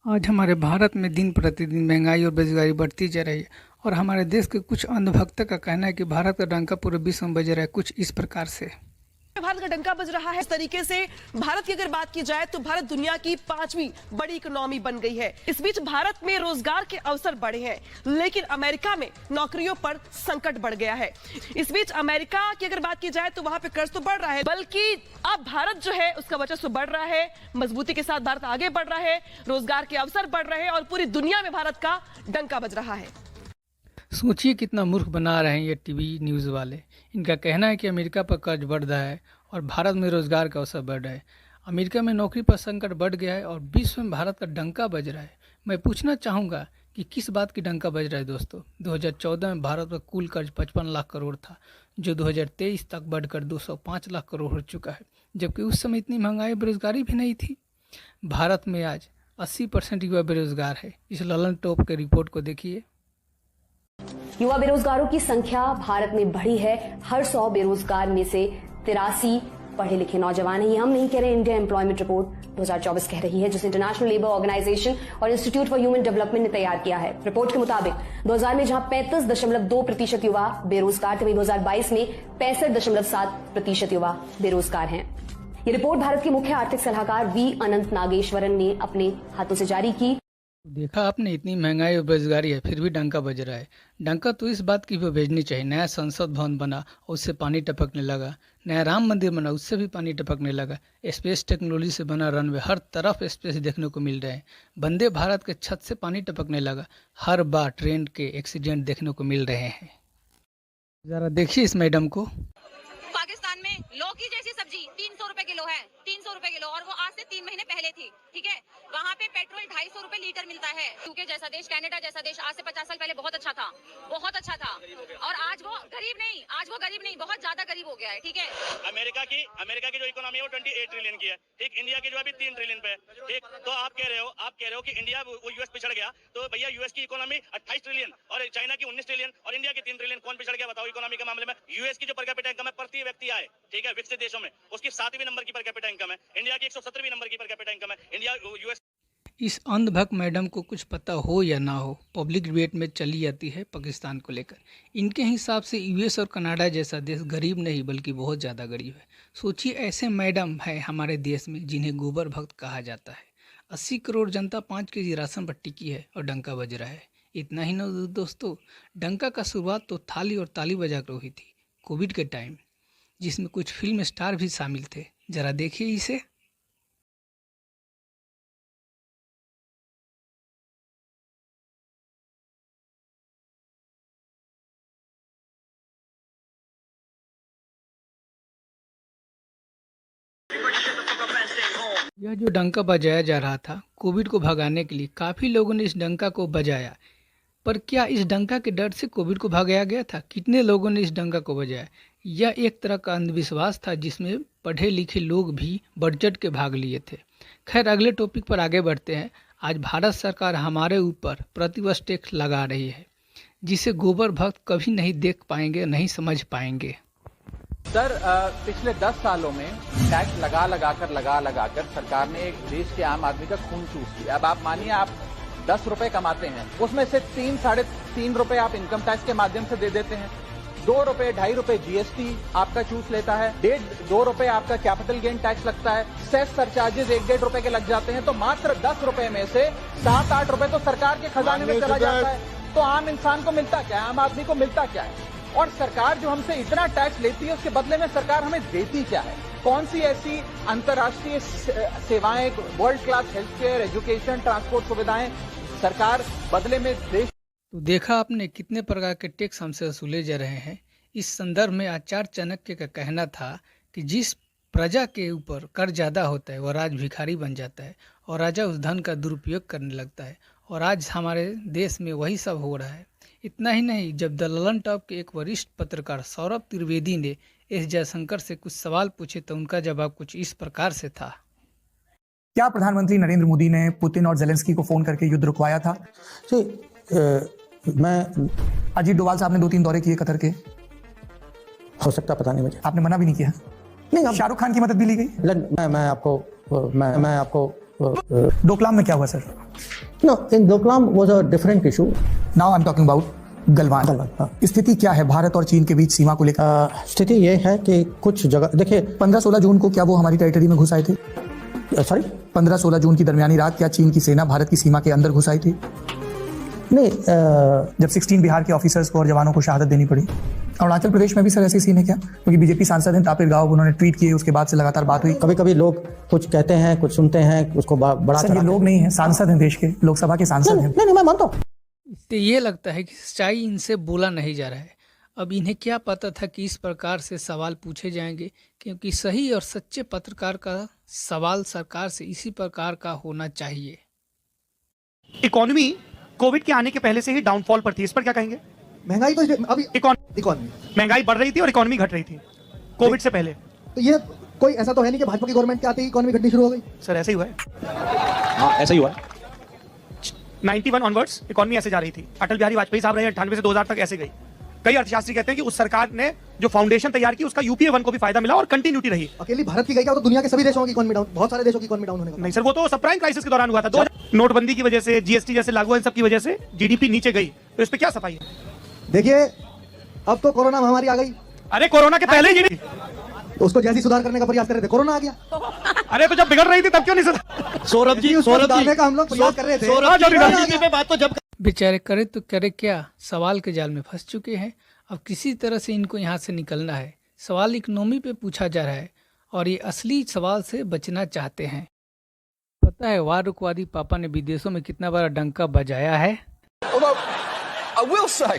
आज हमारे भारत में दिन प्रतिदिन महंगाई और बेरोजगारी बढ़ती जा रही है और हमारे देश के कुछ अंधभक्त का कहना है कि भारत का डंका पूरे विश्व में बज रहा है कुछ इस प्रकार से। भारत का डंका बज रहा है। इस तरीके से भारत की अगर बात की जाए तो भारत दुनिया की 5वीं बड़ी इकोनॉमी बन गई है। इस बीच भारत में रोजगार के अवसर बढ़े हैं, लेकिन अमेरिका में नौकरियों पर संकट बढ़ गया है। इस बीच अमेरिका की अगर बात की जाए तो वहां पे कर्ज तो बढ़ रहा है, बल्कि अब भारत जो है उसका वर्चस्व बढ़ रहा है। मजबूती के साथ भारत आगे बढ़ रहा है, रोजगार के अवसर बढ़ रहे हैं और पूरी दुनिया में भारत का डंका बज रहा है। सोचिए कितना मूर्ख बना रहे हैं ये टीवी न्यूज़ वाले। इनका कहना है कि अमेरिका पर कर्ज बढ़ रहा है और भारत में रोजगार का अवसर बढ़ रहा है। अमेरिका में नौकरी पर संकट बढ़ गया है और विश्व में भारत का डंका बज रहा है। मैं पूछना चाहूँगा कि किस बात की डंका बज रहा है दोस्तों। 2014 में भारत का कुल कर्ज 55 लाख करोड़ था, जो 2023 तक बढ़कर 205 लाख करोड़ हो चुका है, जबकि उस समय इतनी महंगाई बेरोजगारी भी नहीं थी। भारत में आज 80% युवा बेरोजगार है। इस ललन टॉप के रिपोर्ट को देखिए। युवा बेरोजगारों की संख्या भारत में बढ़ी है। हर 100 बेरोजगार में से 83 पढ़े लिखे नौजवान हैं। ये हम नहीं कह रहे, इंडिया एम्प्लॉयमेंट रिपोर्ट 2024 कह रही है, जिसे इंटरनेशनल लेबर ऑर्गेनाइजेशन और इंस्टीट्यूट फॉर ह्यूमन डेवलपमेंट ने तैयार किया है। रिपोर्ट के मुताबिक 2000 में जहां 35.2% युवा बेरोजगार थे, वहीं 2022 में 65.7% युवा बेरोजगार हैं। ये रिपोर्ट भारत के मुख्य आर्थिक सलाहकार वी अनंत नागेश्वरन ने अपने हाथों से जारी की। देखा आपने, इतनी महंगाई और बेरोजगारी है फिर भी डंका बज रहा है। डंका तो इस बात की भी भेजनी चाहिए, नया संसद भवन बना और उससे पानी टपकने लगा, नया राम मंदिर बना उससे भी पानी टपकने लगा, स्पेस टेक्नोलॉजी से बना रनवे, हर तरफ स्पेस देखने को मिल रहे हैं। वंदे भारत के छत से पानी टपकने लगा, हर बार ट्रेन के एक्सीडेंट देखने को मिल रहे हैं। जरा देखिए इस मैडम को। पाकिस्तान में लौकी जैसी सब्जी 300 रुपए किलो है, 300 रुपए किलो, और वो आज से 3 महीने पहले थी। ठीक है, वहाँ पे पेट्रोल 250 रुपए लीटर मिलता है। यूके जैसा देश, कनाडा जैसा देश आज से 50 साल पहले बहुत अच्छा था, बहुत अच्छा था। और आज वो गरीब नहीं, बहुत ज्यादा गरीब हो गया है। ठीक है, अमेरिका की जो इकोनॉमी है वो 28 ट्रिलियन की है। ठीक, इंडिया की जो अभी 3 ट्रिलियन पे है। ठीक, तो आप कह रहे हो कि इंडिया वो यूएस पिछड़ गया, तो भैया यूएस की इकोनॉमी 28 ट्रिलियन और चाइना की 19 ट्रिलियन और इंडिया की 3 ट्रिलियन, कौन पिछड़ गया बताओ इकोनॉमी के मामले में। यूएस की जो पर कैपिटा इनकम है प्रति व्यक्ति आए, ठीक है, विकसित देशों में उसकी 7वीं नंबर की पर कैपिटा इनकम है, इंडिया की 117वीं नंबर की पर कैपिटा इनकम है। India US. इस अंधभक्त मैडम को कुछ पता हो या ना हो, पब्लिक डिबेट में चली जाती है पाकिस्तान को लेकर। इनके हिसाब से यूएस और कनाडा जैसा देश गरीब नहीं बल्कि बहुत ज़्यादा गरीब है। सोचिए ऐसे मैडम है हमारे देश में जिन्हें गोबर भक्त कहा जाता है। 80 करोड़ जनता 5 केजी राशन पर टिकी है और डंका बज रहा है। इतना ही न दोस्तों, डंका का शुरुआत तो थाली और ताली बजा कर हुई थी कोविड के टाइम, जिसमें कुछ फिल्म स्टार भी शामिल थे। जरा देखिए इसे। यह जो डंका बजाया जा रहा था कोविड को भगाने के लिए, काफ़ी लोगों ने इस डंका को बजाया, पर क्या इस डंका के डर से कोविड को भगाया गया था? कितने लोगों ने इस डंका को बजाया? यह एक तरह का अंधविश्वास था जिसमें पढ़े लिखे लोग भी बढ़ चढ़ के भाग लिए थे। खैर, अगले टॉपिक पर आगे बढ़ते हैं। आज भारत सरकार हमारे ऊपर प्रतिवर्ष टैक्स लगा रही है, जिसे गोबर भक्त कभी नहीं देख पाएंगे, नहीं समझ पाएंगे। सर, पिछले 10 सालों में टैक्स लगा कर सरकार ने एक देश के आम आदमी का खून चूस लिया। अब आप मानिए, आप 10 रुपए कमाते हैं, उसमें से 3-3.5 रुपए आप इनकम टैक्स के माध्यम से दे देते हैं, 2 रुपए 2.5 रुपए जीएसटी आपका चूस लेता है, 1.5-2 रुपए आपका कैपिटल गेन टैक्स लगता है, सेस सरचार्जेस 1-1.5 रुपए के लग जाते हैं, तो मात्र 10 रुपए में से 7-8 रुपए तो सरकार के खजाने में चला जाता है। तो आम इंसान को मिलता क्या है, आम आदमी को मिलता क्या है? और सरकार जो हमसे इतना टैक्स लेती है उसके बदले में सरकार हमें देती क्या है? कौन सी ऐसी अंतर्राष्ट्रीय सेवाएं, world class health care, education, transport सुविधाएं सरकार बदले में देश। तो देखा आपने कितने प्रकार के टैक्स हमसे वसूले जा रहे हैं। इस संदर्भ में आचार्य चाणक्य का कहना था कि जिस प्रजा के ऊपर कर ज़्यादा होता है वह राज भिखारी बन जाता है और राजा उस धन का दुरुपयोग करने लगता है। और आज हमारे देश में वही सब हो रहा है। इतना ही नहीं, जब द ललन टॉप के एक वरिष्ठ पत्रकार सौरभ त्रिवेदी ने एस जयशंकर से कुछ सवाल पूछे तो उनका जवाब कुछ इस प्रकार से था। क्या प्रधानमंत्री नरेंद्र मोदी ने पुतिन और जेलेंस्की को फोन करके युद्ध रुकवाया था? मैं अजीत डोभाल साहब ने 2-3 दौरे किए कतर के। हो सकता, पता नहीं मुझे। आपने मना भी नहीं किया? नहीं। शाहरुख खान की मदद भी ली गई? मैं आपको डोकलाम में क्या हुआ sir? No, in Doklam was a different issue. Now I am talking about Galwan. हाँ। स्थिति क्या है भारत और चीन के बीच सीमा को लेकर? स्थिति ये है कि कुछ जगह देखिए 15-16 जून को क्या वो हमारी टेरिटरी में घुस आए थे? सॉरी 15-16 जून की दरमियानी रात क्या चीन की सेना भारत की सीमा के अंदर घुस आई थी? नहीं जब 16 बिहार के ऑफिसर्स को और जवानों को शहादत देनी पड़ी। अरुणाचल प्रदेश में भी सर ऐसे सीन है क्या? क्योंकि बीजेपी सांसद हैं तापिर गांव, उन्होंने ट्वीट किए, उसके बाद से लगातार बात हुई। कभी कभी लोग कुछ कहते हैं, कुछ सुनते हैं, उसको बड़ा सर ये लोग नहीं है, सांसद हैं, देश के लोकसभा के सांसद हैं। नहीं मैं मानता हूँ। तो ये लगता है कि सच्चाई इनसे बोला नहीं जा रहा है। अब इन्हें क्या पता था कि इस प्रकार से सवाल पूछे जाएंगे, क्योंकि सही और सच्चे पत्रकार का सवाल सरकार से इसी प्रकार का होना चाहिए। इकोनॉमी कोविड के आने के पहले से ही डाउनफॉल पर थी, इस पर क्या कहेंगे? महंगाई तो अभी इकोनॉमी महंगाई बढ़ रही थी और इकोनॉमी घट रही थी कोविड से पहले। तो ये कोई ऐसा तो है नहीं कि भाजपा की गवर्नमेंट के आते ही इकोनॉमी घटनी शुरू हो गई। सर ऐसा ही हुआ है। हाँ ऐसा ही हुआ है। 91 ऑनवर्ड्स इकोनॉमी ऐसे जा रही थी। अटल बिहारी वाजपेयी साहब रहे 98 से 2000 तक ऐसे गई। कई अर्थशास्त्री कहते हैं कि उस सरकार ने जो फाउंडेशन तैयार की उसका यूपीए 1 को भी फायदा मिला और कंटिन्यूटी रही। अकेली भारत की गई क्या, तो दुनिया के सभी देशों की इकोनॉमी डाउन, बहुत सारे देशों की इकोनॉमी डाउन होने का। नहीं सर, वो तो सबप्राइम क्राइसिस के दौरान हुआ था। नोटबंदी की वजह से, जीएसटी जैसे लागू इन सब की वजह से जीडीपी नीचे गई, तो इस पे क्या सफाई है? देखिए अब तो कोरोना महामारी आ गई। अरे कोरोना के पहले ही तो उसको जैसी सुधार करने का प्रयास कर रहे थे, कोरोना आ गया। अरे तो जब बिगड़ रही थी तब क्यों नहीं सुधार? सौरभ जी का हम लोग प्रयास कर रहे थे। बेचारे करे तो करे क्या, सवाल के जाल में फंस चुके हैं। अब किसी तरह से इनको यहाँ से निकलना है। सवाल इकोनॉमी पे पूछा जा रहा है और ये असली सवाल से बचना चाहते हैं। पता है वार रुकवादी पापा ने विदेशों में कितना बड़ा डंका बजाया है? Although, I will say,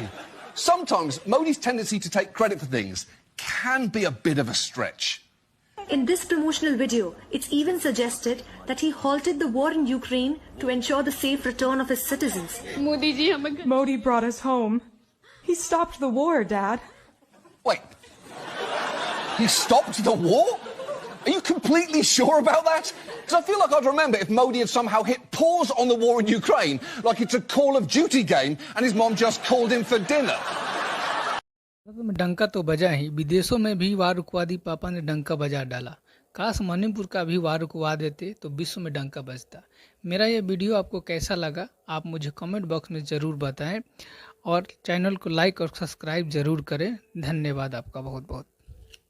sometimes Modi's tendency to take credit for things can be a bit of a stretch. In this promotional video, it's even suggested that he halted the war in Ukraine to ensure the safe return of his citizens. Modi brought us home. He stopped the war, Dad. Wait, he stopped the war? Are you completely sure about that? Because I feel like I'd remember if Modi had somehow hit pause on the war in Ukraine, like it's a Call of Duty game, and his mom just called him for dinner. डंका तो बजा ही, विदेशों में भी वार रुकवादी पापा ने डंका बजा डाला। काश मणिपुर का भी वार रुकवा देते तो विश्व में डंका बजता। मेरा ये वीडियो आपको कैसा लगा आप मुझे कमेंट बॉक्स में ज़रूर बताएं और चैनल को लाइक और सब्सक्राइब ज़रूर करें। धन्यवाद आपका बहुत बहुत।